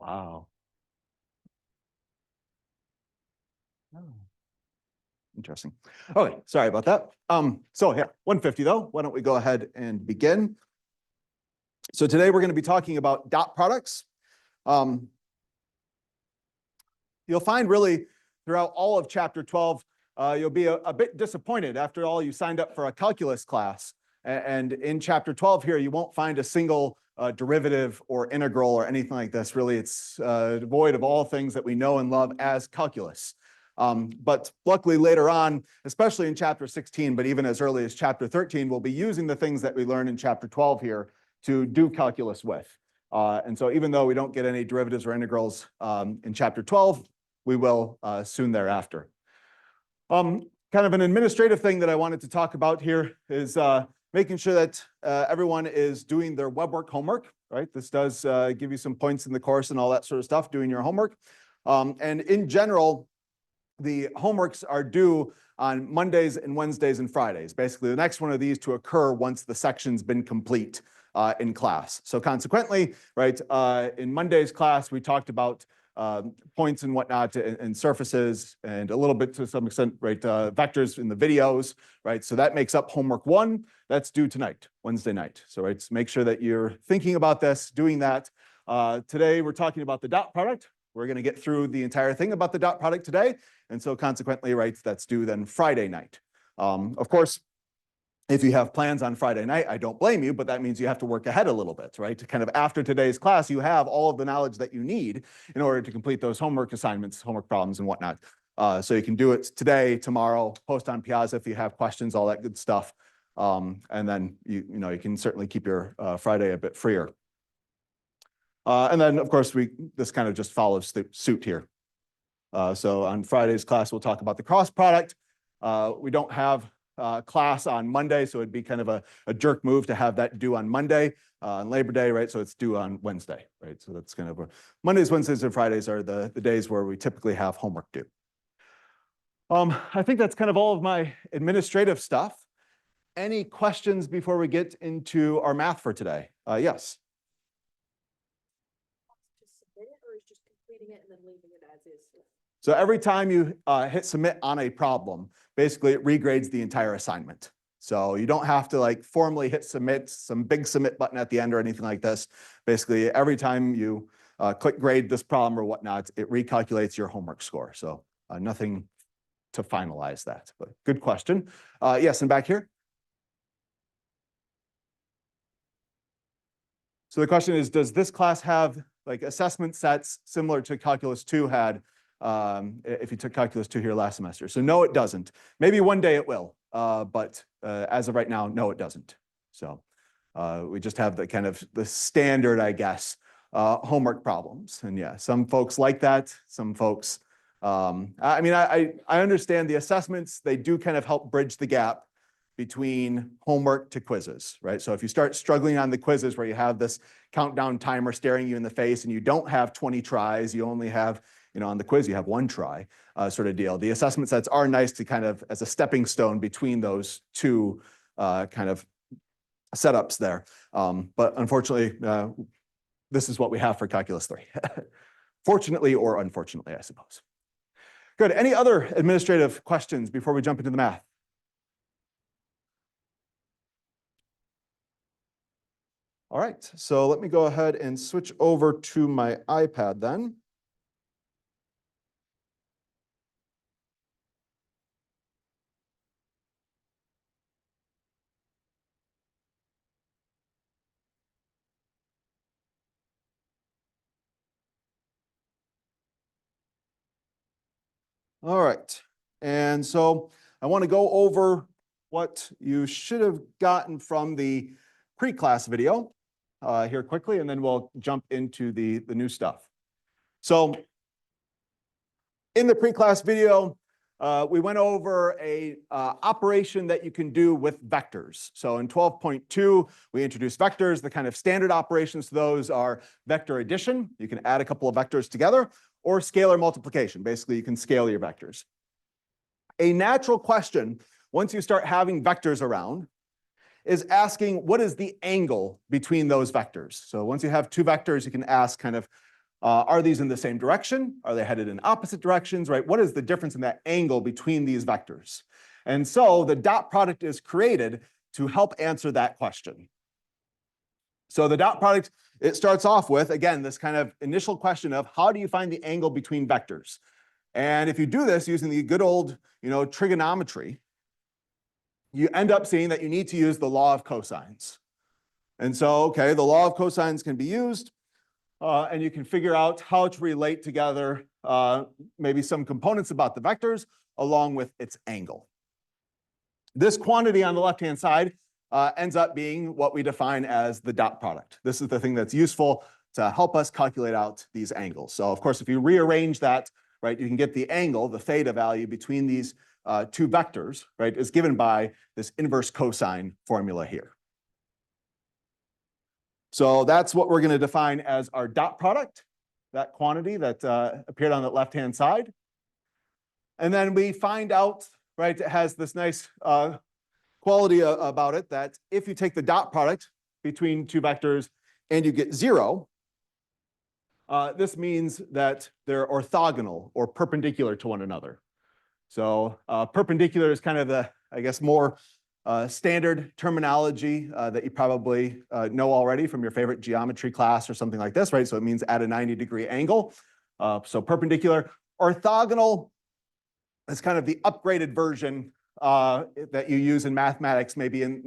Wow. Oh, interesting. Okay, sorry about that. So yeah, 150 though. Why don't we go ahead and begin? So today we're going to be talking about dot products. You'll find really throughout all of chapter 12, you'll be a bit disappointed. After all, you signed up for a calculus class. And in chapter 12 here, you won't find a single derivative or integral or anything like this. Really, it's devoid of all things that we know and love as calculus. But luckily later on, especially in chapter 16, but even as early as chapter 13, we'll be using the things that we learned in chapter 12 here to do calculus with. And so even though we don't get any derivatives or integrals in chapter 12, we will soon thereafter. Kind of an administrative thing that I wanted to talk about here is making sure that everyone is doing their web work homework, right? This does give you some points in the course and all that sort of stuff, doing your homework. And in general, the homeworks are due on Mondays and Wednesdays and Fridays. Basically, the next one of these to occur once the section's been complete in class. So consequently, right, in Monday's class, we talked about points and whatnot and surfaces and a little bit to some extent, right, vectors in the videos, right? So that makes up homework 1. That's due tonight, Wednesday night. So right, make sure that you're thinking about this, doing that. Today, we're talking about the dot product. We're going to get through the entire thing about the dot product today. And so consequently, right, that's due then Friday night. Of course, if you have plans on Friday night, I don't blame you, but that means you have to work ahead a little bit, right? To kind of after today's class, you have all of the knowledge that you need in order to complete those homework assignments, homework problems and whatnot. So you can do it today, tomorrow, post on Piazza if you have questions, all that good stuff. And then you can certainly keep your Friday a bit freer. And then, of course, this kind of just follows suit here. So on Friday's class, we'll talk about the cross product. We don't have class on Monday, so it'd be kind of a jerk move to have that due on Monday, on Labor Day, right? So it's due on Wednesday, right? So that's kind of Mondays, Wednesdays, and Fridays are the days where we typically have homework due. I think that's kind of all of my administrative stuff. Any questions before we get into our math for today? Yes. And then leaving it as is. So every time you hit submit on a problem, basically it regrades the entire assignment. So you don't have to like formally hit submit, some big submit button at the end or anything like this. Basically, every time you click grade this problem or whatnot, it recalculates your homework score. So nothing to finalize that, but good question. Yes, and back here. So the question is, does this class have like assessment sets similar to Calculus 2 had if you took Calculus 2 here last semester? So no, it doesn't. Maybe one day it will, but as of right now, no, it doesn't. So we just have the kind of the standard, I guess, homework problems. And yeah, some folks like that. Some folks, I mean, I understand the assessments. They do kind of help bridge the gap between homework to quizzes, right? So if you start struggling on the quizzes where you have this countdown timer staring you in the face and you don't have 20 tries, you only have, on the quiz, you have 1 try sort of deal. The assessment sets are nice to kind of as a stepping stone between those two kind of setups there. But unfortunately, this is what we have for Calculus 3. Fortunately or unfortunately, I suppose. Good. Any other administrative questions before we jump into the math? All right, so let me go ahead and switch over to my iPad then. All right, and so I want to go over what you should have gotten from the pre-class video here quickly, and then we'll jump into the new stuff. So in the pre-class video, we went over a operation that you can do with vectors. So in 12.2, we introduced vectors. The kind of standard operations to those are vector addition. You can add a couple of vectors together, or scalar multiplication. Basically, you can scale your vectors. A natural question, once you start having vectors around, is asking what is the angle between those vectors. So once you have 2 vectors, you can ask kind of Are these in the same direction? Are they headed in opposite directions, right? What is the difference in that angle between these vectors? And so the dot product is created to help answer that question. So the dot product, it starts off with, again, this kind of initial question of how do you find the angle between vectors? And if you do this using the good old, trigonometry, you end up seeing that you need to use the law of cosines. And so, okay, the law of cosines can be used, and you can figure out how to relate together maybe some components about the vectors along with its angle. This quantity on the left-hand side ends up being what we define as the dot product. This is the thing that's useful to help us calculate out these angles. So of course, if you rearrange that, right, you can get the angle, the theta value between these two vectors, right, is given by this inverse cosine formula here. So that's what we're going to define as our dot product, that quantity that appeared on the left-hand side. And then we find out, right, it has this nice quality about it that if you take the dot product between two vectors and you get 0, this means that they're orthogonal or perpendicular to one another. So perpendicular is kind of the, I guess, more standard terminology that you probably know already from your favorite geometry class or something like this, right? So it means at a 90-degree angle. So perpendicular. Orthogonal is kind of the upgraded version that you use in mathematics, maybe in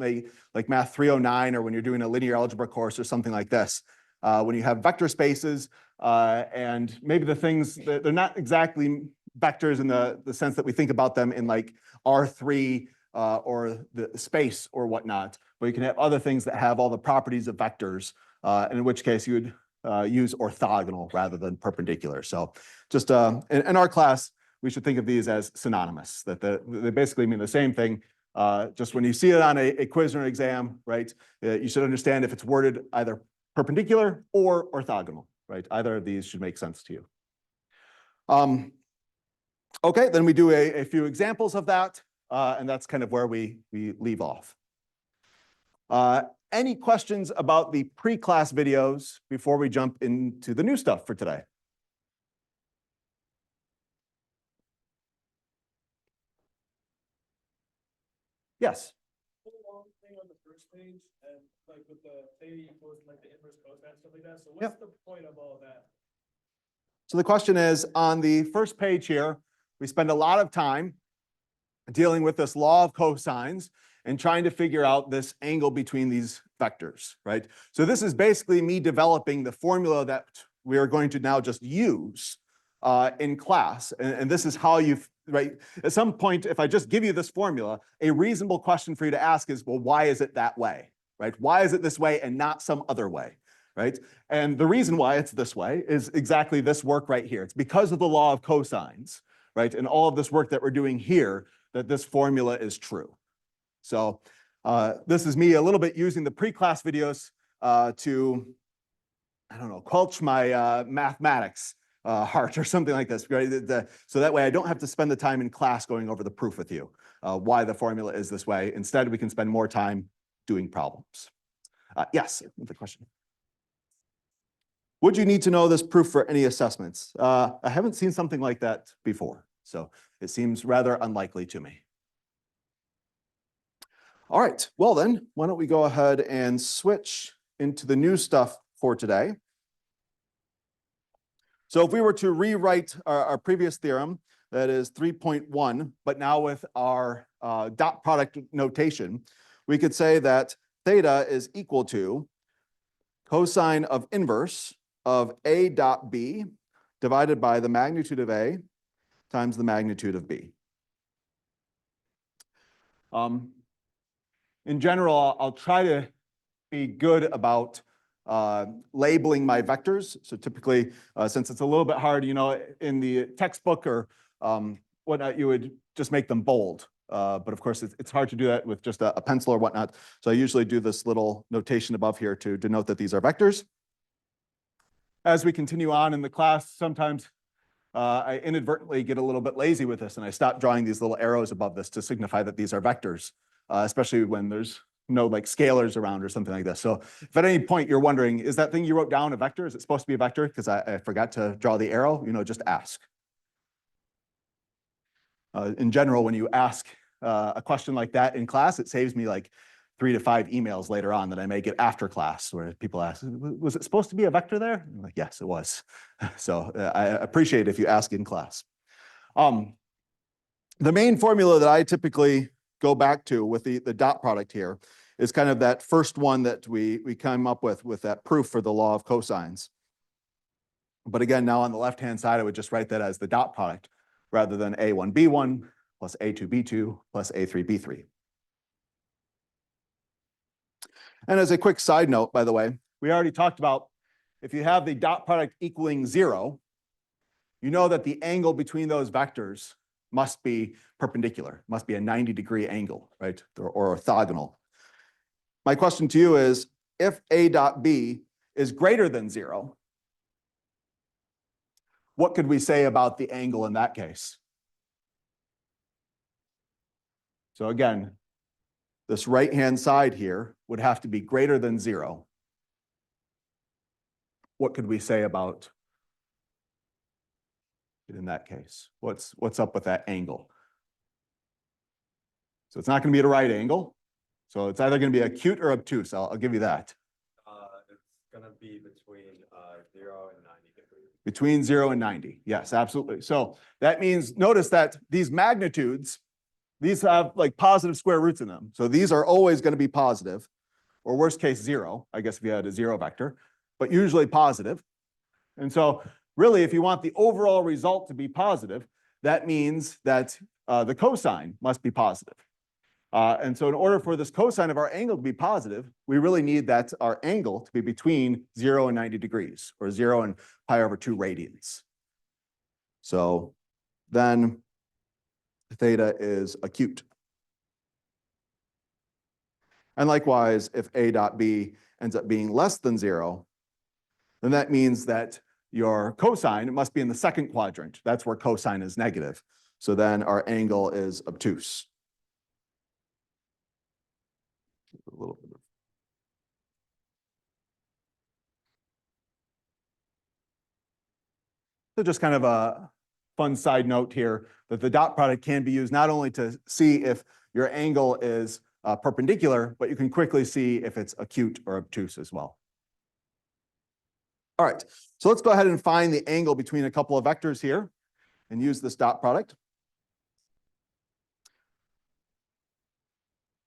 like Math 309 or when you're doing a linear algebra course or something like this. When you have vector spaces and maybe the things that they're not exactly vectors in the sense that we think about them in like R3 or the space or whatnot, but you can have other things that have all the properties of vectors, and in which case you would use orthogonal rather than perpendicular. So just in our class, we should think of these as synonymous, that they basically mean the same thing. Just when you see it on a quiz or an exam, right, you should understand if it's worded either perpendicular or orthogonal, right? Either of these should make sense to you. Okay, then we do a few examples of that, and that's kind of where we leave off. Any questions about the pre-class videos before we jump into the new stuff for today? Yes. Long thing on the first page, and like with the theta equals like the inverse cosine stuff like that. So what's the point of all of that? So the question is, on the first page here, we spend a lot of time dealing with this law of cosines and trying to figure out this angle between these vectors, right? So this is basically me developing the formula that we are going to now just use in class. And this is how you, right? At some point, if I just give you this formula, a reasonable question for you to ask is, well, why is it that way, right? Why is it this way and not some other way, right? And the reason why it's this way is exactly this work right here. It's because of the law of cosines, right? And all of this work that we're doing here, that this formula is true. So this is me a little bit using the pre-class videos to, I don't know, quench my mathematics heart or something like this, right? So that way I don't have to spend the time in class going over the proof with you, why the formula is this way. Instead, we can spend more time doing problems. Yes, the question. Would you need to know this proof for any assessments? I haven't seen something like that before, so it seems rather unlikely to me. All right, well then, why don't we go ahead and switch into the new stuff for today. So if we were to rewrite our previous theorem, that is 3.1, but now with our dot product notation, we could say that theta is equal to cosine of inverse of A dot B divided by the magnitude of A times the magnitude of B. In general, I'll try to be good about labeling my vectors. So typically, since it's a little bit hard, in the textbook or whatnot, you would just make them bold. But of course, it's hard to do that with just a pencil or whatnot. So I usually do this little notation above here to denote that these are vectors. As we continue on in the class, sometimes I inadvertently get a little bit lazy with this and I stop drawing these little arrows above this to signify that these are vectors, especially when there's no like scalars around or something like this. So if at any point you're wondering, is that thing you wrote down a vector? Is it supposed to be a vector? Because I forgot to draw the arrow, just ask. In general, when you ask a question like that in class, it saves me like 3 to 5 emails later on that I may get after class where people ask, was it supposed to be a vector there? I'm like, yes, it was. So I appreciate if you ask in class. The main formula that I typically go back to with the dot product here is kind of that first one that we came up with that proof for the law of cosines. But again, now on the left-hand side, I would just write that as the dot product rather than A1B1 plus A2B2 plus A3B3. And as a quick side note, by the way, we already talked about if you have the dot product equaling 0, you know that the angle between those vectors must be perpendicular, must be a 90-degree angle, right? Or orthogonal. My question to you is, if A dot B is greater than 0, what could we say about the angle in that case? So again, this right-hand side here would have to be greater than 0. What could we say about it in that case? What's up with that angle? So it's not going to be at a right angle. So it's either going to be acute or obtuse. I'll give you that. It's going to be between 0 and 90 degrees. Between 0 and 90. Yes, absolutely. So that means, notice that these magnitudes, these have like positive square roots in them. So these are always going to be positive, or worst case 0, I guess if you had a 0 vector, but usually positive. And so really, if you want the overall result to be positive, that means that the cosine must be positive. And so in order for this cosine of our angle to be positive, we really need that our angle to be between 0 and 90 degrees, or 0 and pi over 2 radians. So then theta is acute. And likewise, if A dot B ends up being less than 0, then that means that your cosine must be in the second quadrant. That's where cosine is negative. So then our angle is obtuse. A little bit of So just kind of a fun side note here that the dot product can be used not only to see if your angle is perpendicular, but you can quickly see if it's acute or obtuse as well. All right, so let's go ahead and find the angle between a couple of vectors here and use this dot product.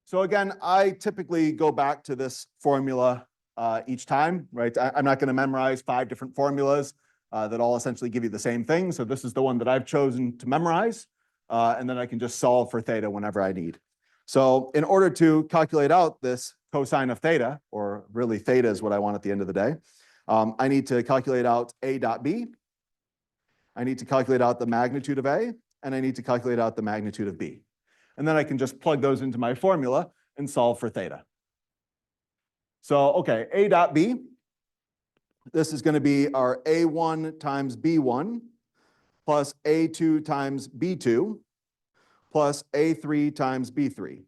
So again, I typically go back to this formula each time, right? I'm not going to memorize 5 different formulas that all essentially give you the same thing. So this is the one that I've chosen to memorize, and then I can just solve for theta whenever I need. So in order to calculate out this cosine of theta, or really theta is what I want at the end of the day, I need to calculate out A dot B. I need to calculate out the magnitude of A, and I need to calculate out the magnitude of B. And then I can just plug those into my formula and solve for theta. So, okay, A dot B, this is going to be our A1 times B1 plus A2 times B2 plus A3 times B3.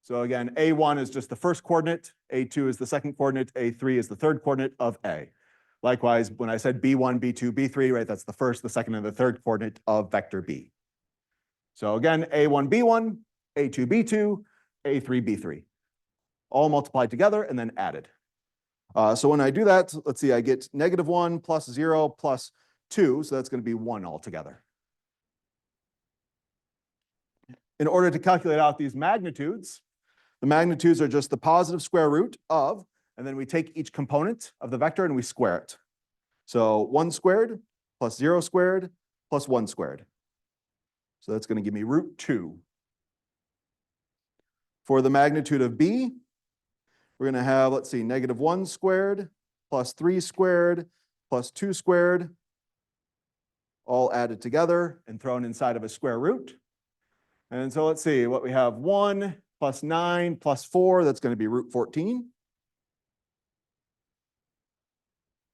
So again, A1 is just the first coordinate, A2 is the second coordinate, A3 is the third coordinate of A. Likewise, when I said B1, B2, B3, right, that's the first, the second, and the third coordinate of vector B. So again, A1, B1, A2, B2, A3, B3. All multiplied together and then added. So when I do that, let's see, I get -1 plus 0 plus 2, so that's going to be 1 altogether. In order to calculate out these magnitudes, the magnitudes are just the positive square root of, and then we take each component of the vector and we square it. So 1 squared plus 0 squared plus 1 squared. So that's going to give me √2. For the magnitude of B, we're going to have, let's see, -1 squared plus 3 squared plus 2 squared, all added together and thrown inside of a square root. And so let's see what we have. 1 plus 9 plus 4, that's going to be √14.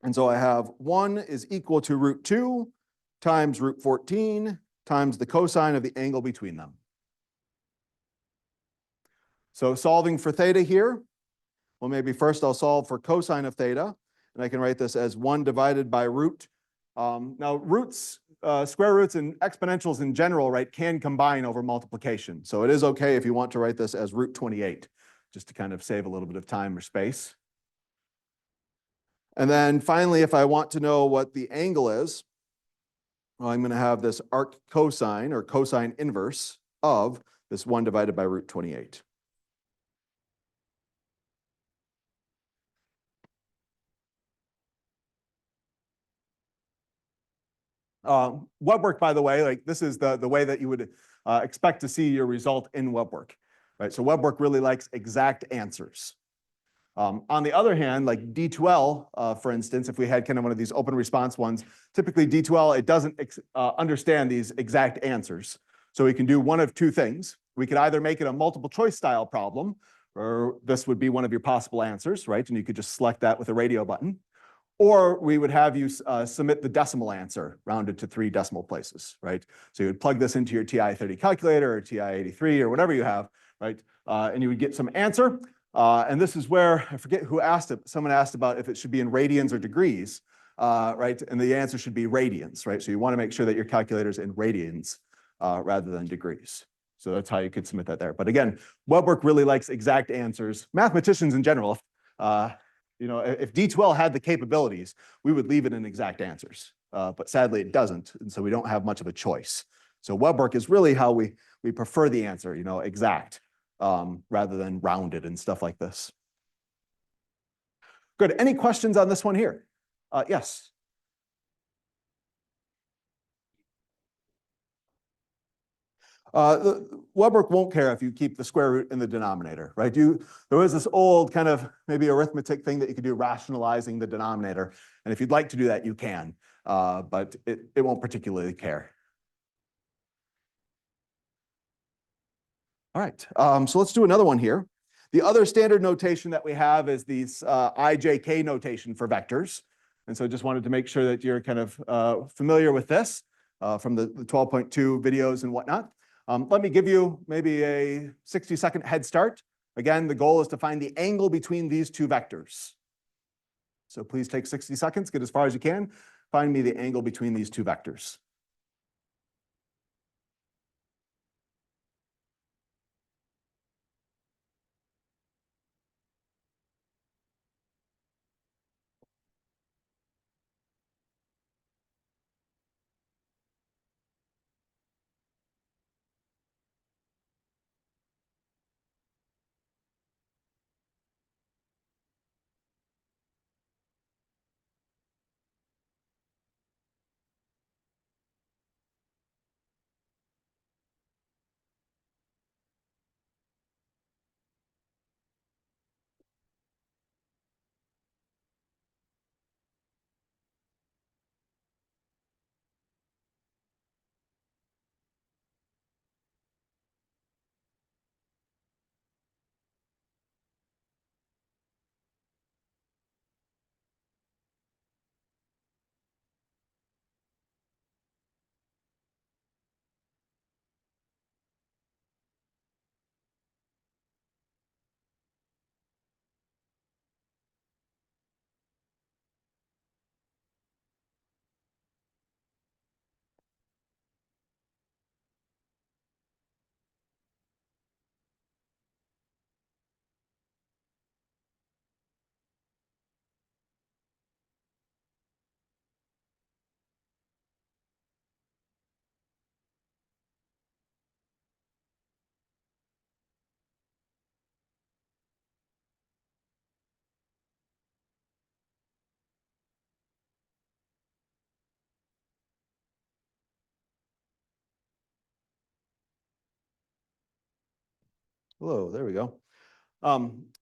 And so I have 1 is equal to √2 times √14 times the cosine of the angle between them. So solving for theta here, well, maybe first I'll solve for cosine of theta, and I can write this as 1 divided by root. Now roots, square roots and exponentials in general, right, can combine over multiplication. So it is okay if you want to write this as root 28, just to kind of save a little bit of time or space. And then finally, if I want to know what the angle is, well, I'm going to have this arc cosine or cosine inverse of this 1 divided by root 28. Web work, by the way, like this is the way that you would expect to see your result in web work, right? So web work really likes exact answers. On the other hand, like D2L, for instance, if we had kind of one of these open response ones, typically D2L, it doesn't understand these exact answers. So we can do one of two things. We could either make it a multiple choice style problem, or this would be one of your possible answers, right? And you could just select that with a radio button. Or we would have you submit the decimal answer rounded to 3 decimal places, right? So you would plug this into your TI-30 calculator or TI-83 or whatever you have, right? And you would get some answer. And this is where, I forget who asked it, someone asked about if it should be in radians or degrees, right? And the answer should be radians, right? So you want to make sure that your calculator is in radians rather than degrees. So that's how you could submit that there. But again, web work really likes exact answers. Mathematicians in general, you know, if D2L had the capabilities, we would leave it in exact answers. But sadly, it doesn't. And so we don't have much of a choice. So web work is really how we prefer the answer, you know, exact rather than rounded and stuff like this. Good. Any questions on this one here? Yes. The web work won't care if you keep the square root in the denominator, right? There was this old kind of maybe arithmetic thing that you could do, rationalizing the denominator. And if you'd like to do that, you can, but it won't particularly care. All right, so let's do another one here. The other standard notation that we have is these IJK notation for vectors. And so just wanted to make sure that you're kind of familiar with this from the 12.2 videos and whatnot. Let me give you maybe a 60-second head start. Again, the goal is to find the angle between these two vectors. So please take 60 seconds, get as far as you can. Find me the angle between these two vectors. Hello, there we go.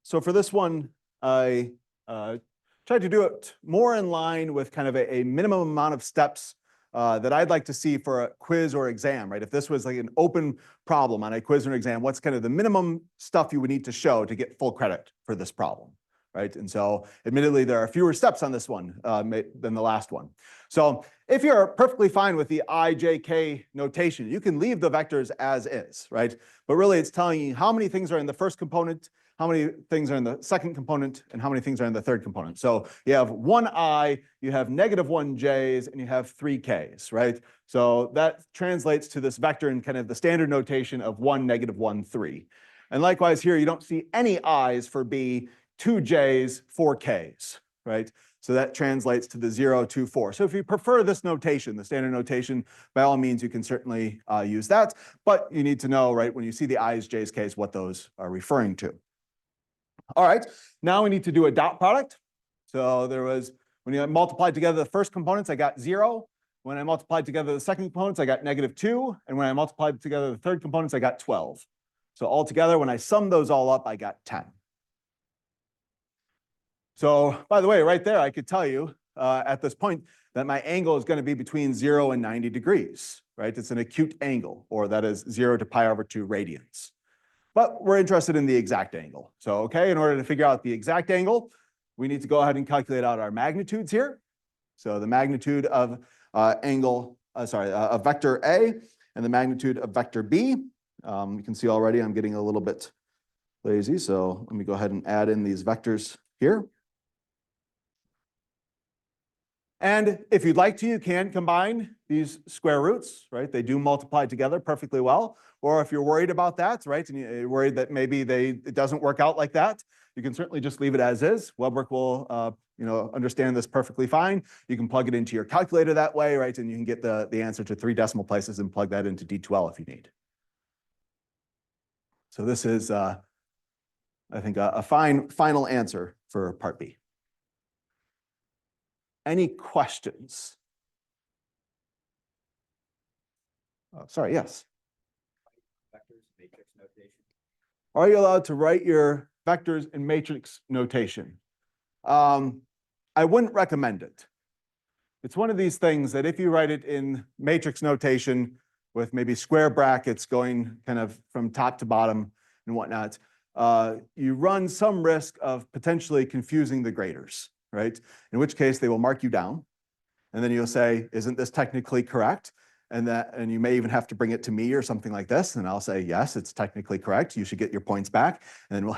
So for this one, I tried to do it more in line with kind of a minimum amount of steps that I'd like to see for a quiz or exam, right? If this was like an open problem on a quiz or an exam, what's kind of the minimum stuff you would need to show to get full credit for this problem, right? And so admittedly, there are fewer steps on this one than the last one. So if you're perfectly fine with the IJK notation, you can leave the vectors as is, right? But really it's telling you how many things are in the first component, how many things are in the second component, and how many things are in the third component. So you have one I, you have -1 J's, and you have 3 K's, right? So that translates to this vector in kind of the standard notation of 1, -1, 3. And likewise here, you don't see any I's for B, 2 J's, 4 K's, right? So that translates to the 0, 2, 4. So if you prefer this notation, the standard notation, by all means, you can certainly use that. But you need to know, right, when you see the I's, J's, K's, what those are referring to. All right, now we need to do a dot product. So there was, when you multiplied together the first components, I got 0. When I multiplied together the second components, I got -2. And when I multiplied together the third components, I got 12. So altogether, when I summed those all up, I got 10. So by the way, right there, I could tell you at this point that my angle is going to be between 0 and 90 degrees, right? It's an acute angle, or that is 0 to pi/2 radians. But we're interested in the exact angle. So, okay, in order to figure out the exact angle, we need to go ahead and calculate out our magnitudes here. So the magnitude of of vector A and the magnitude of vector B. You can see already I'm getting a little bit lazy. So let me go ahead and add in these vectors here. And if you'd like to, you can combine these square roots, right? They do multiply together perfectly well. Or if you're worried about that, right, and you're worried that maybe it doesn't work out like that, you can certainly just leave it as is. WebWork will understand this perfectly fine. You can plug it into your calculator that way, right? And you can get the answer to 3 decimal places and plug that into D2L if you need. So this is, I think, a fine final answer for part B. Any questions? Oh, sorry, yes. Vectors, matrix notation. Are you allowed to write your vectors in matrix notation? I wouldn't recommend it. It's one of these things that if you write it in matrix notation with maybe square brackets going kind of from top to bottom and whatnot, you run some risk of potentially confusing the graders, right? In which case they will mark you down. And then you'll say, isn't this technically correct? And you may even have to bring it to me or something like this, and I'll say, yes, it's technically correct. You should get your points back, and then we'll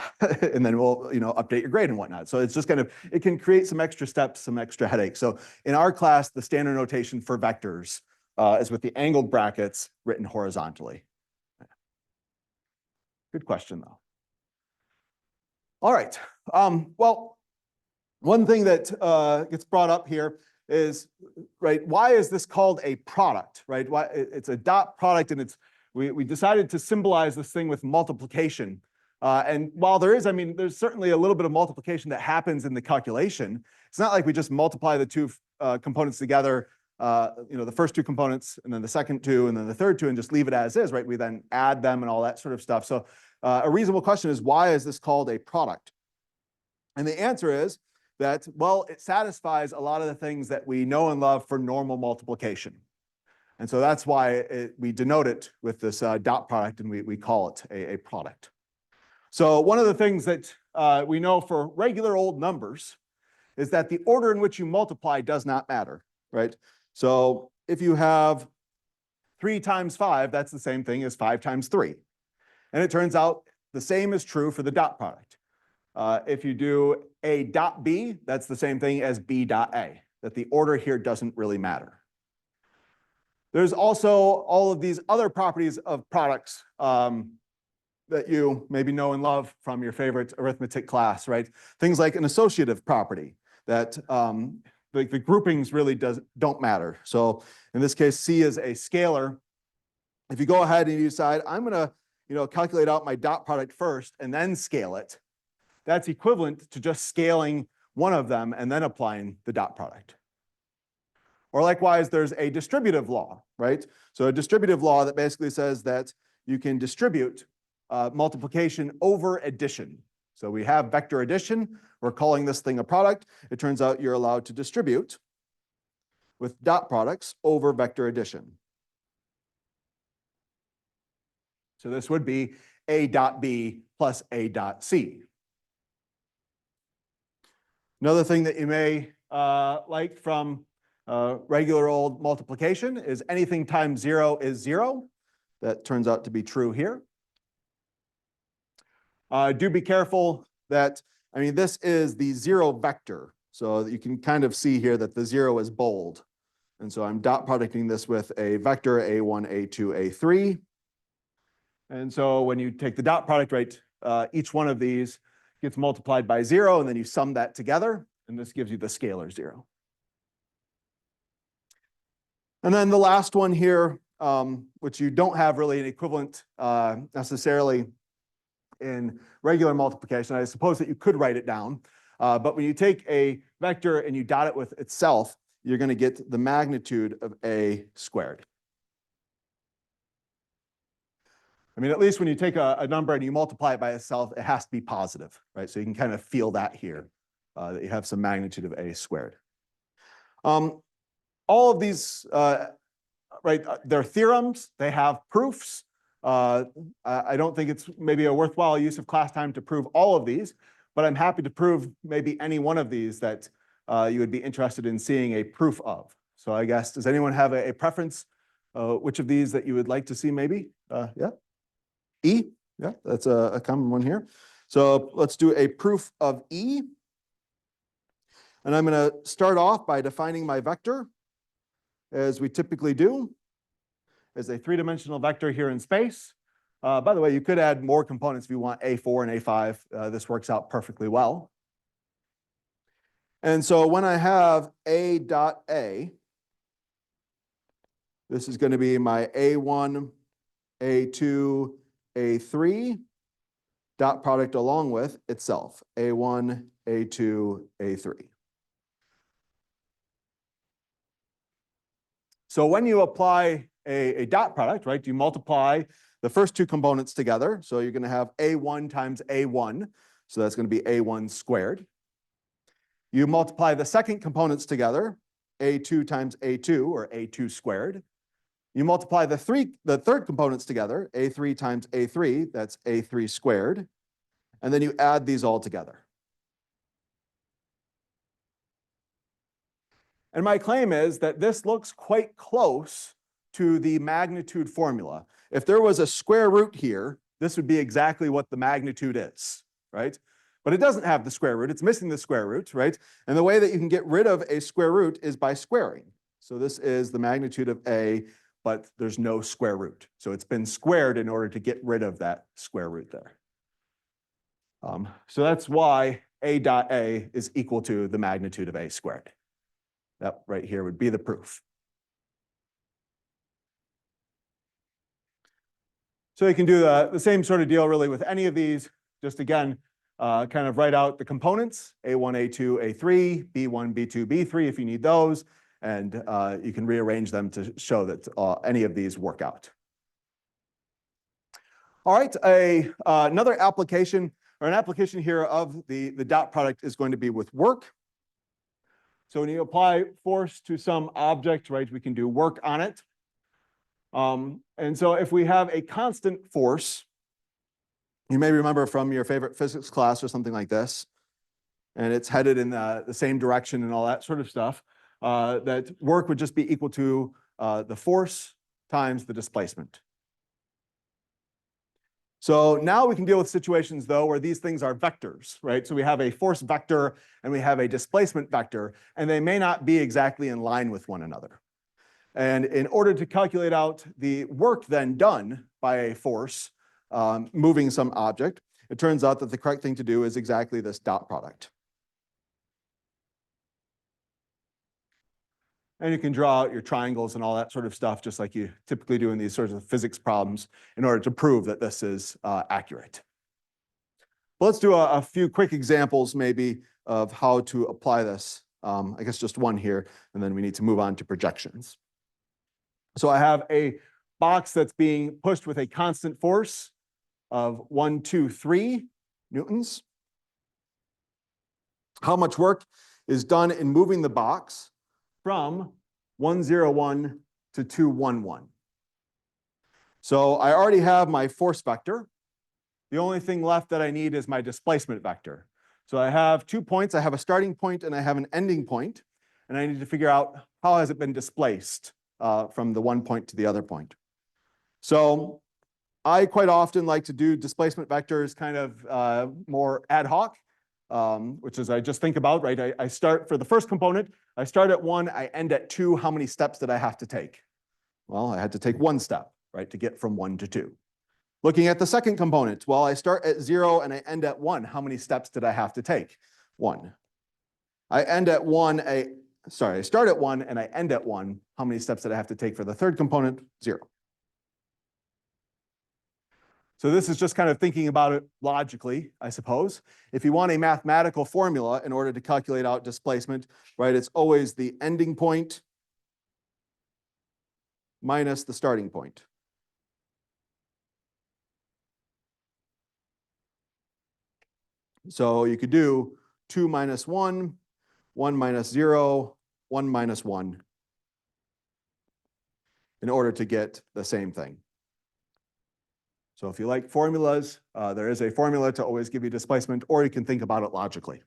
update your grade and whatnot. So it's just kind of, it can create some extra steps, some extra headaches. So in our class, the standard notation for vectors is with the angled brackets written horizontally. Good question, though. All right. Well, one thing that gets brought up here is, right, why is this called a product, right? Why it's a dot product, and we decided to symbolize this thing with multiplication. And while there is, I mean, there's certainly a little bit of multiplication that happens in the calculation. It's not like we just multiply the two components together, the first 2 components, and then the second 2, and then the third 2, and just leave it as is, right? We then add them and all that sort of stuff. So a reasonable question is, why is this called a product? And the answer is that, well, it satisfies a lot of the things that we know and love for normal multiplication. And so that's why we denote it with this dot product, and we call it a product. So one of the things that we know for regular old numbers is that the order in which you multiply does not matter, right? So if you have 3 times 5, that's the same thing as 5 times 3. And it turns out the same is true for the dot product. If you do A dot B, that's the same thing as B dot A, that the order here doesn't really matter. There's also all of these other properties of products that you maybe know and love from your favorite arithmetic class, right? Things like an associative property that the groupings really don't matter. So in this case, C is a scalar. If you go ahead and you decide, I'm going to calculate out my dot product first and then scale it, that's equivalent to just scaling one of them and then applying the dot product. Or likewise, there's a distributive law, right? So a distributive law that basically says that you can distribute multiplication over addition. So we have vector addition. We're calling this thing a product. It turns out you're allowed to distribute with dot products over vector addition. So this would be A dot B plus A dot C. Another thing that you may like from regular old multiplication is anything times 0 is 0. That turns out to be true here. Do be careful that, I mean, this is the 0 vector. So you can kind of see here that the 0 is bold. And so I'm dot producting this with a vector A1, A2, A3. And so when you take the dot product, right, each one of these gets multiplied by 0, and then you sum that together, and this gives you the scalar 0. And then the last one here, which you don't have really an equivalent necessarily in regular multiplication. I suppose that you could write it down, but when you take a vector and you dot it with itself, you're going to get the magnitude of A squared. I mean, at least when you take a number and you multiply it by itself, it has to be positive, right? So you can kind of feel that here, that you have some magnitude of A squared. All of these, right, they're theorems, they have proofs. I don't think it's maybe a worthwhile use of class time to prove all of these, but I'm happy to prove maybe any one of these that you would be interested in seeing a proof of. So I guess, does anyone have a preference? Which of these that you would like to see maybe? Yeah. E, yeah, that's a common one here. So let's do a proof of E. And I'm going to start off by defining my vector, as we typically do, as a three-dimensional vector here in space. By the way, you could add more components if you want A4 and A5. This works out perfectly well. And so when I have A dot A, this is going to be my A1, A2, A3 dot product along with itself, A1, A2, A3. So when you apply a dot product, right, you multiply the first two components together. So you're going to have A1 times A1. So that's going to be A1 squared. You multiply the second components together, A2 times A2, or A2 squared. You multiply the third components together, A3 times A3, that's A3 squared. And then you add these all together. And my claim is that this looks quite close to the magnitude formula. If there was a square root here, this would be exactly what the magnitude is, right? But it doesn't have the square root. It's missing the square root, right? And the way that you can get rid of a square root is by squaring. So this is the magnitude of A, but there's no square root. So it's been squared in order to get rid of that square root there. So that's why A dot A is equal to the magnitude of A squared. That right here would be the proof. So you can do the same sort of deal really with any of these. Just again, kind of write out the components, A1, A2, A3, B1, B2, B3 if you need those. And you can rearrange them to show that any of these work out. All right, another application, or an application here of the dot product is going to be with work. So when you apply force to some object, right, we can do work on it. And so if we have a constant force, you may remember from your favorite physics class or something like this, and it's headed in the same direction and all that sort of stuff, that work would just be equal to the force times the displacement. So now we can deal with situations, though, where these things are vectors, right? So we have a force vector and we have a displacement vector, and they may not be exactly in line with one another. And in order to calculate out the work then done by a force moving some object, it turns out that the correct thing to do is exactly this dot product. And you can draw out your triangles and all that sort of stuff, just like you typically do in these sorts of physics problems in order to prove that this is accurate. But let's do a few quick examples maybe of how to apply this. I guess just one here, and then we need to move on to projections. So I have a box that's being pushed with a constant force of 1, 2, 3 newtons. How much work is done in moving the box from 101 to 211? So I already have my force vector. The only thing left that I need is my displacement vector. So I have 2 points. I have a starting point and I have an ending point, and I need to figure out how has it been displaced from the one point to the other point. So I quite often like to do displacement vectors kind of more ad hoc, which is I just think about, right? I start for the first component, I start at 1, I end at 2. How many steps did I have to take? Well, I had to take 1 step, right, to get from 1 to 2. Looking at the second component, well, I start at 0 and I end at 1. How many steps did I have to take? 1. I start at 1 and I end at 1. How many steps did I have to take for the third component? 0. So this is just kind of thinking about it logically, I suppose. If you want a mathematical formula in order to calculate out displacement, right, it's always the ending point minus the starting point. So you could do 2 minus 1, 1 minus 0, 1 minus 1 in order to get the same thing. So if you like formulas, there is a formula to always give you displacement, or you can think about it logically.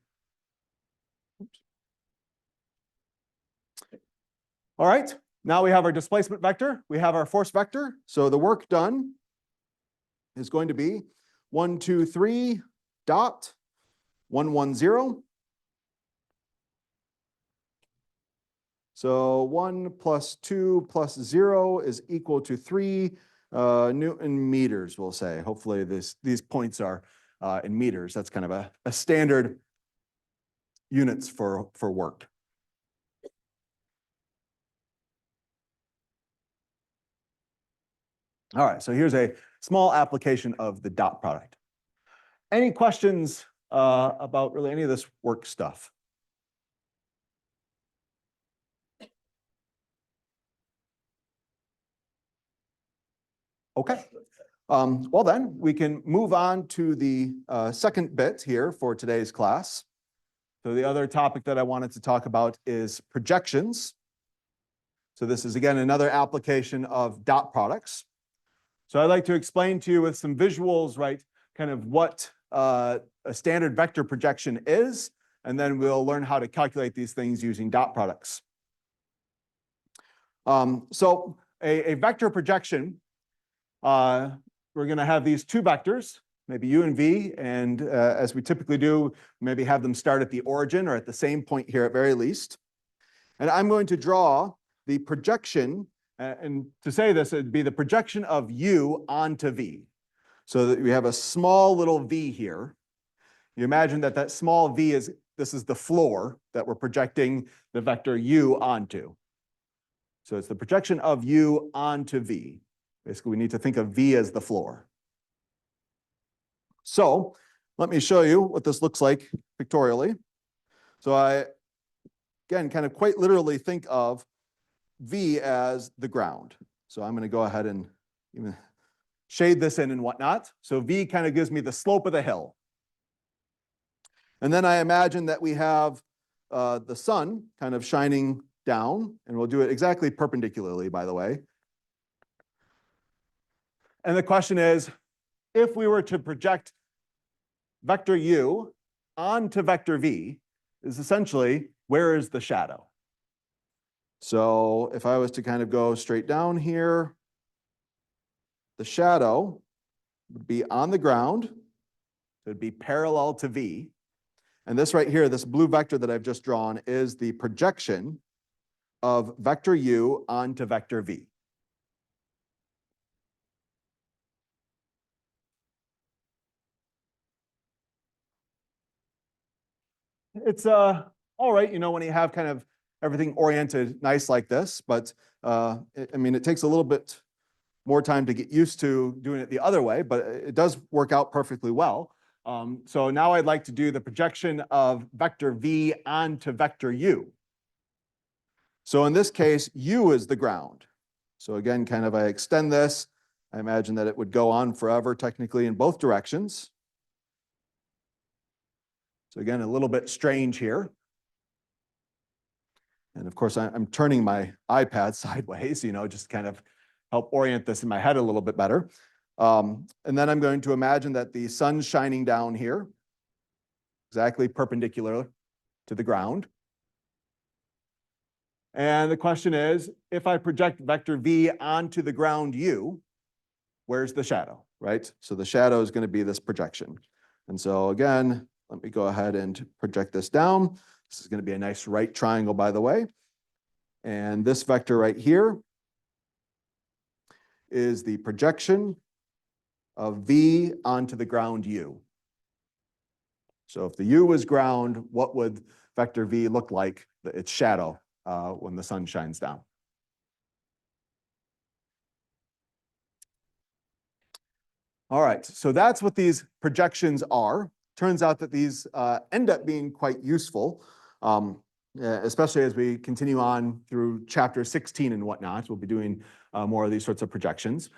All right, now we have our displacement vector. We have our force vector. So the work done is going to be 1, 2, 3, dot, 1, 1, 0. So 1 plus 2 plus 0 is equal to 3 Newton meters, we'll say. Hopefully these points are in meters. That's kind of a standard units for work. All right, so here's a small application of the dot product. Any questions about really any of this work stuff? Okay. Well then, we can move on to the second bit here for today's class. So the other topic that I wanted to talk about is projections. So this is again another application of dot products. So I'd like to explain to you with some visuals, right, kind of what a standard vector projection is, and then we'll learn how to calculate these things using dot products. So a vector projection, we're going to have these 2 vectors, maybe u and v, and as we typically do, maybe have them start at the origin or at the same point here at very least. And I'm going to draw the projection, and to say this, it'd be the projection of u onto v. So that we have a small little v here. You imagine that that small v this is the floor that we're projecting the vector u onto. So it's the projection of u onto v. Basically, we need to think of v as the floor. So let me show you what this looks like pictorially. So I, again, kind of quite literally think of v as the ground. So I'm going to go ahead and even shade this in and whatnot. So v kind of gives me the slope of the hill. And then I imagine that we have the sun kind of shining down, and we'll do it exactly perpendicularly, by the way. And the question is, if we were to project vector u onto vector v, is essentially, where is the shadow? So if I was to kind of go straight down here, the shadow would be on the ground. It would be parallel to v. And this right here, this blue vector that I've just drawn, is the projection of vector u onto vector v. It's all right, you know, when you have kind of everything oriented nice like this, but I mean, it takes a little bit more time to get used to doing it the other way, but it does work out perfectly well. So now I'd like to do the projection of vector v onto vector u. So in this case, u is the ground. So again, kind of I extend this. I imagine that it would go on forever technically in both directions. So again, a little bit strange here. And of course, I'm turning my iPad sideways, you know, just kind of help orient this in my head a little bit better. And then I'm going to imagine that the sun's shining down here. exactly perpendicular to the ground. And the question is, if I project vector v onto the ground u, where's the shadow, right? So the shadow is going to be this projection. And so again, let me go ahead and project this down. This is going to be a nice right triangle, by the way. And this vector right here is the projection of v onto the ground u. So if the u was ground, what would vector v look like, its shadow, when the sun shines down? All right, so that's what these projections are. Turns out that these end up being quite useful, especially as we continue on through chapter 16 and whatnot. We'll be doing more of these sorts of projections.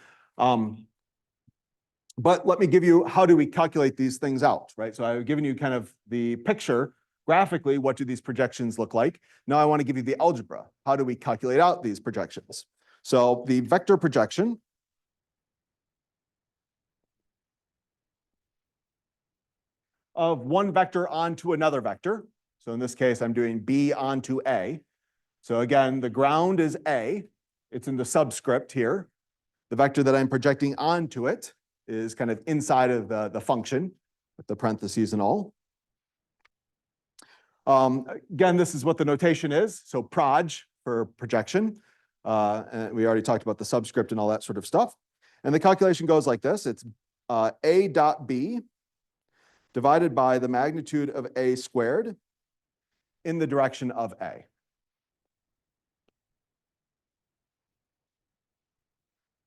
But let me give you, how do we calculate these things out, right? So I've given you kind of the picture graphically, what do these projections look like? Now I want to give you the algebra. How do we calculate out these projections? So the vector projection of one vector onto another vector. So in this case, I'm doing B onto A. So again, the ground is A. It's in the subscript here. The vector that I'm projecting onto it is kind of inside of the function with the parentheses and all. Again, this is what the notation is. So proj for projection. And we already talked about the subscript and all that sort of stuff. And the calculation goes like this. It's A dot B divided by the magnitude of A squared in the direction of A.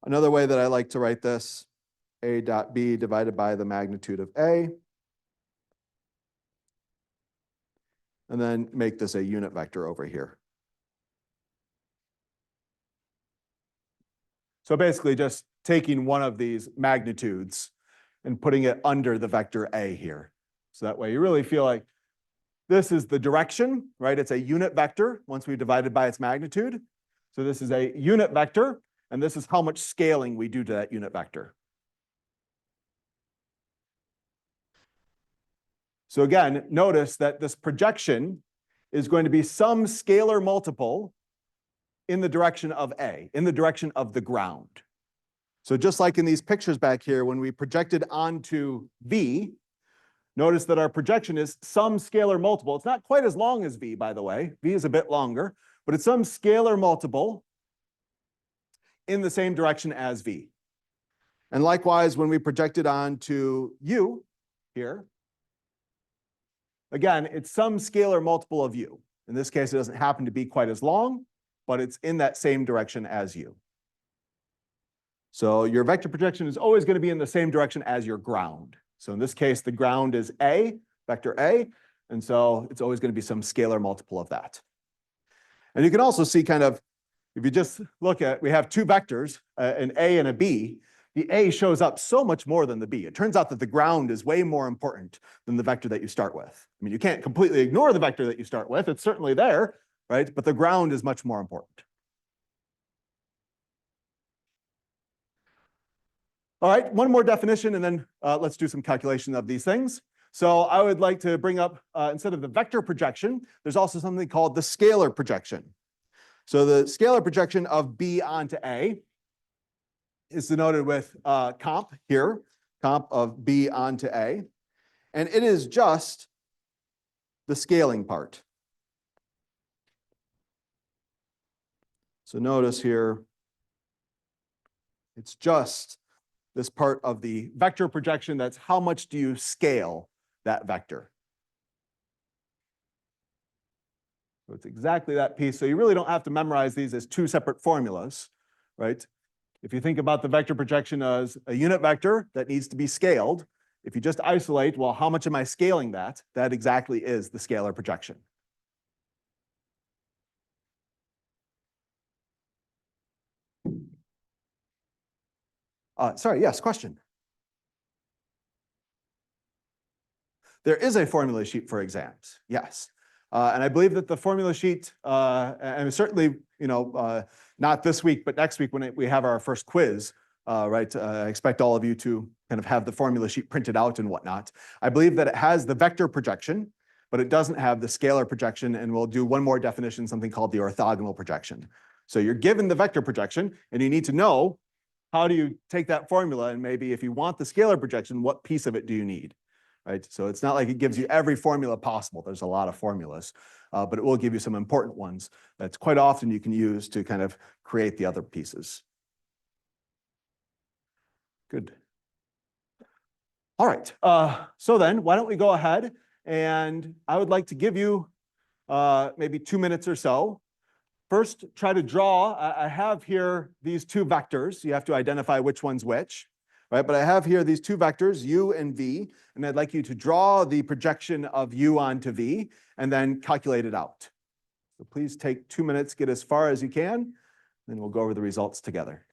Another way that I like to write this, A dot B divided by the magnitude of A. And then make this a unit vector over here. So basically just taking one of these magnitudes and putting it under the vector A here. So that way you really feel like this is the direction, right? It's a unit vector once we divide it by its magnitude. So this is a unit vector, and this is how much scaling we do to that unit vector. So again, notice that this projection is going to be some scalar multiple in the direction of A, in the direction of the ground. So just like in these pictures back here, when we projected onto V, notice that our projection is some scalar multiple. It's not quite as long as V, by the way. V is a bit longer, but it's some scalar multiple in the same direction as V. And likewise, when we projected onto U here, again, it's some scalar multiple of U. In this case, it doesn't happen to be quite as long, but it's in that same direction as U. So your vector projection is always going to be in the same direction as your ground. So in this case, the ground is A, vector A, and so it's always going to be some scalar multiple of that. And you can also see kind of, if you just look at, we have two vectors, an A and a B. The A shows up so much more than the B. It turns out that the ground is way more important than the vector that you start with. I mean, you can't completely ignore the vector that you start with. It's certainly there, right? But the ground is much more important. All right, one more definition, and then let's do some calculation of these things. So I would like to bring up, instead of the vector projection, there's also something called the scalar projection. So the scalar projection of B onto A is denoted with comp here, comp of B onto A. And it is just the scaling part. So notice here, it's just this part of the vector projection. That's how much do you scale that vector. So it's exactly that piece. So you really don't have to memorize these as two separate formulas, right? If you think about the vector projection as a unit vector that needs to be scaled, if you just isolate, well, how much am I scaling that? That exactly is the scalar projection. Sorry, yes, question. There is a formula sheet for exams, yes. And I believe that the formula sheet, and certainly, not this week, but next week when we have our first quiz, right? I expect all of you to kind of have the formula sheet printed out and whatnot. I believe that it has the vector projection, but it doesn't have the scalar projection. And we'll do one more definition, something called the orthogonal projection. So you're given the vector projection, and you need to know how do you take that formula, and maybe if you want the scalar projection, what piece of it do you need, right? So it's not like it gives you every formula possible. There's a lot of formulas, but it will give you some important ones that's quite often you can use to kind of create the other pieces. Good. All right. So then why don't we go ahead, and I would like to give you maybe 2 minutes or so. First, try to draw. I have here these two vectors. You have to identify which one's which, right? But I have here these two vectors, u and v, and I'd like you to draw the projection of u onto v and then calculate it out. So please take 2 minutes, get as far as you can, then we'll go over the results together.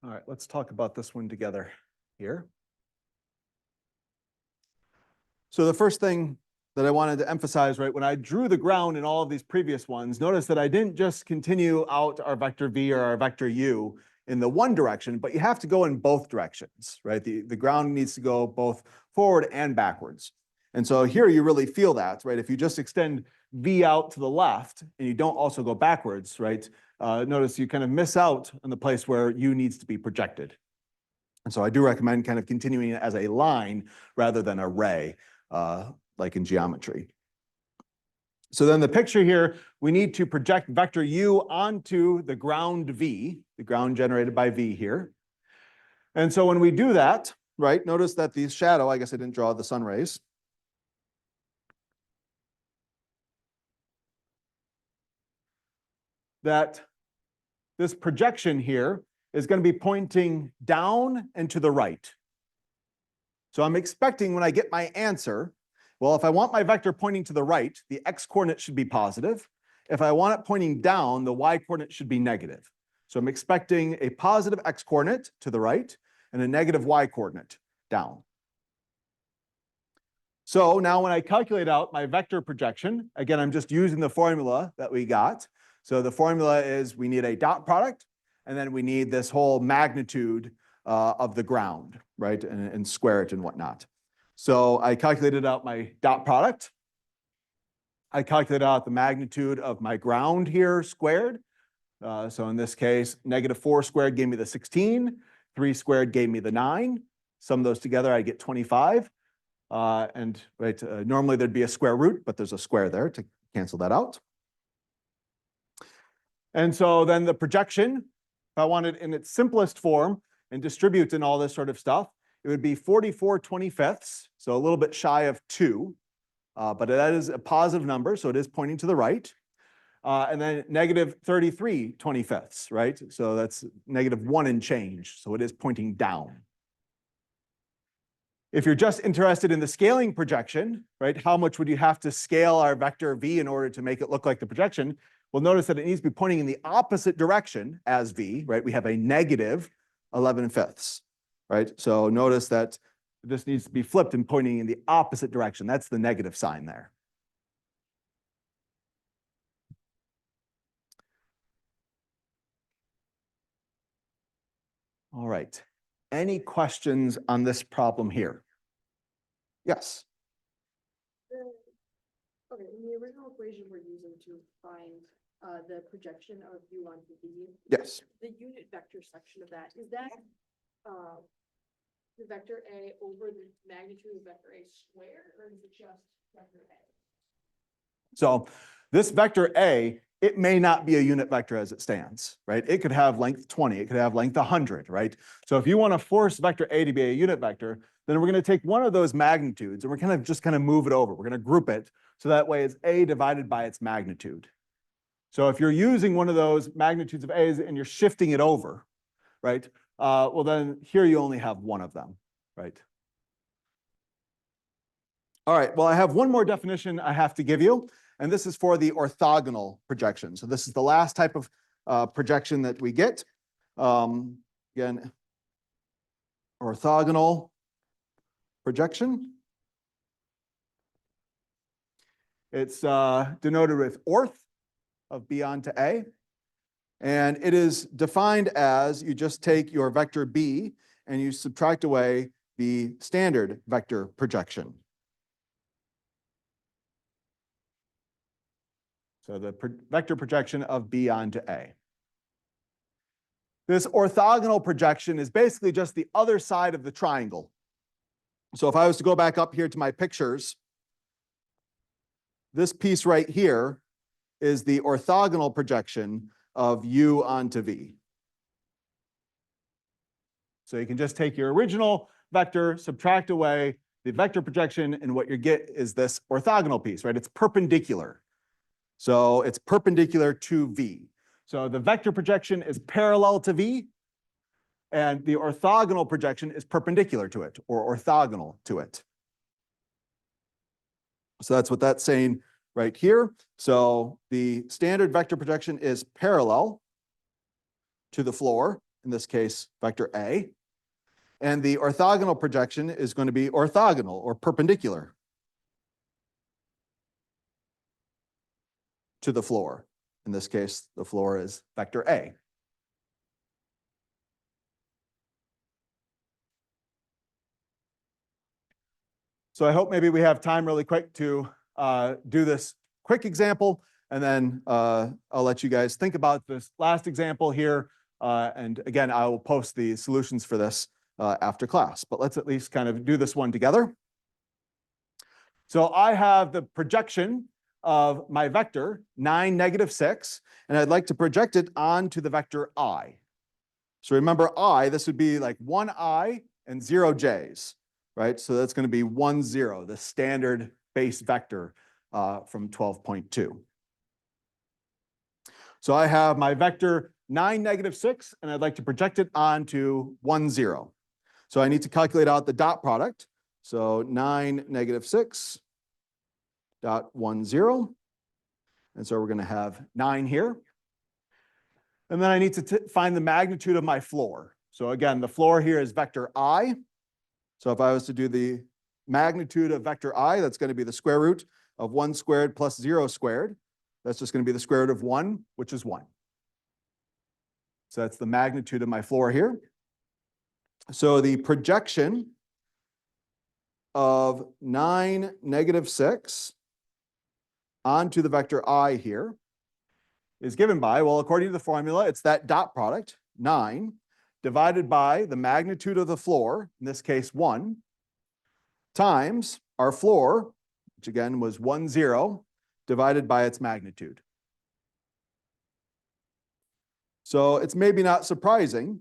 All right, let's talk about this one together here. So the first thing that I wanted to emphasize, right, when I drew the ground in all of these previous ones, notice that I didn't just continue out our vector v or our vector u in the one direction, but you have to go in both directions, right? The ground needs to go both forward and backwards. And so here you really feel that, right? If you just extend v out to the left and you don't also go backwards, right? Notice you kind of miss out on the place where u needs to be projected. And so I do recommend kind of continuing it as a line rather than a ray, like in geometry. So then the picture here, we need to project vector u onto the ground v, the ground generated by v here. And so when we do that, right, notice that the shadow, I guess I didn't draw the sun rays. That this projection here is going to be pointing down and to the right. So I'm expecting when I get my answer, Well, if I want my vector pointing to the right, the x coordinate should be positive. If I want it pointing down, the y coordinate should be negative. So I'm expecting a positive x coordinate to the right and a negative y coordinate down. So now when I calculate out my vector projection, again, I'm just using the formula that we got. So the formula is we need a dot product, and then we need this whole magnitude of the ground, right? And square it and whatnot. So I calculated out my dot product. I calculated out the magnitude of my ground here squared. So in this case, -4 squared gave me the 16, 3 squared gave me the 9. Sum those together, I get 25. Normally there'd be a square root, but there's a square there to cancel that out. And so then the projection, if I wanted in its simplest form and distribute and all this sort of stuff, it would be 44/25, so a little bit shy of 2, but that is a positive number, so it is pointing to the right. And then -33/25, right? So that's -1 and change, so it is pointing down. If you're just interested in the scaling projection, right, how much would you have to scale our vector v in order to make it look like the projection? Well, notice that it needs to be pointing in the opposite direction as v, right? We have a -11/5, right? So notice that this needs to be flipped and pointing in the opposite direction. That's the negative sign there. All right. Any questions on this problem here? Yes. Okay, in the original equation we're using to find the projection of u onto v. Yes. The unit vector section of that, is that the vector A over the magnitude of vector A squared, or is it just vector A? So this vector A, it may not be a unit vector as it stands, right? It could have length 20, it could have length 100, right? So if you want to force vector A to be a unit vector, then we're going to take one of those magnitudes and we're going to just kind of move it over. We're going to group it so that way it's A divided by its magnitude. So if you're using one of those magnitudes of A's and you're shifting it over, right? Well, then here you only have one of them, right? All right, well, I have one more definition I have to give you, and this is for the orthogonal projection. So this is the last type of projection that we get. Again, orthogonal projection. It's denoted with orth of B onto A. And it is defined as you just take your vector B and you subtract away the standard vector projection. So the vector projection of B onto A. This orthogonal projection is basically just the other side of the triangle. So if I was to go back up here to my pictures, this piece right here is the orthogonal projection of U onto V. So you can just take your original vector, subtract away the vector projection, and what you get is this orthogonal piece, right? It's perpendicular. So it's perpendicular to V. So the vector projection is parallel to V, and the orthogonal projection is perpendicular to it, or orthogonal to it. So that's what that's saying right here. So the standard vector projection is parallel to the floor, in this case, vector A. And the orthogonal projection is going to be orthogonal or perpendicular to the floor. In this case, the floor is vector A. So I hope maybe we have time really quick to do this quick example, and then I'll let you guys think about this last example here. And again, I will post the solutions for this after class, but let's at least kind of do this one together. So I have the projection of my vector 9, -6, and I'd like to project it onto the vector I. So remember I, this would be like 1 I and 0 J's, right? So that's going to be 1, 0, the standard base vector from 12.2. So I have my vector 9, -6, and I'd like to project it onto 1, 0. So I need to calculate out the dot product. So 9, -6 dot 1, 0. And so we're going to have 9 here. And then I need to find the magnitude of my floor. So again, the floor here is vector I. So if I was to do the magnitude of vector I, that's going to be the square root of 1 squared plus 0 squared. That's just going to be the square root of 1, which is 1. So that's the magnitude of my floor here. So the projection of 9, negative 6 onto the vector I here is given by, well, according to the formula, it's that dot product, 9, divided by the magnitude of the floor, in this case 1, times our floor, which again was 1, 0, divided by its magnitude. So it's maybe not surprising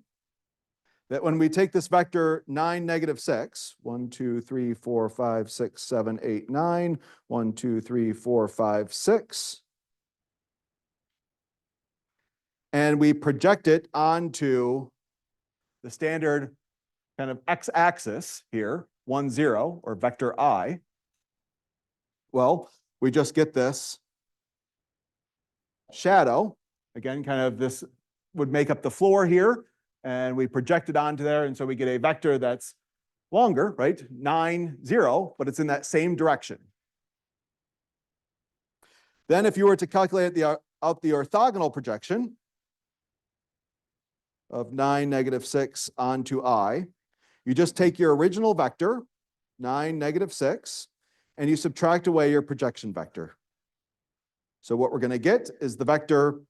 that when we take this vector 9, negative 6, 1, 2, 3, 4, 5, 6, 7, 8, 9, 1, 2, 3, 4, 5, 6, and we project it onto the standard kind of x-axis here, 1, 0, or vector I, well, we just get this shadow. Again, kind of this would make up the floor here, and we project it onto there, and so we get a vector that's longer, right? 9, 0, but it's in that same direction. Then if you were to calculate out the orthogonal projection of 9, negative 6 onto I, you just take your original vector, 9, negative 6, and you subtract away your projection vector. So what we're going to get is the vector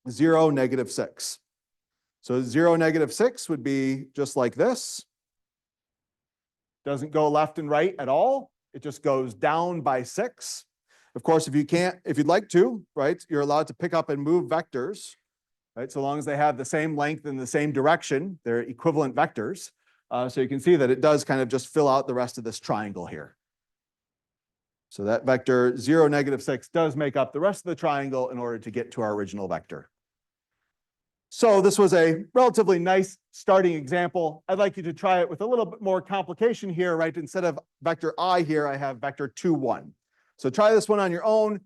0, negative 6. So 0, negative 6 would be just like this. Doesn't go left and right at all. It just goes down by 6. Of course, if you'd like to, right, you're allowed to pick up and move vectors, right? So long as they have the same length and the same direction, they're equivalent vectors. So you can see that it does kind of just fill out the rest of this triangle here. So that vector 0, negative 6 does make up the rest of the triangle in order to get to our original vector. So this was a relatively nice starting example. I'd like you to try it with a little bit more complication here, right? Instead of vector I here, I have vector 2, 1. So try this one on your own,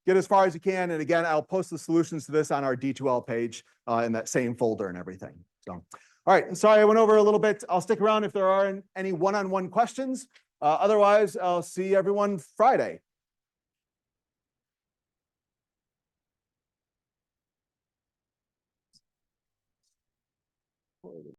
get as far as you can. And again, I'll post the solutions to this on our D2L page in that same folder and everything. So, all right, sorry I went over a little bit. I'll stick around if there are any one-on-one questions. Otherwise, I'll see everyone Friday.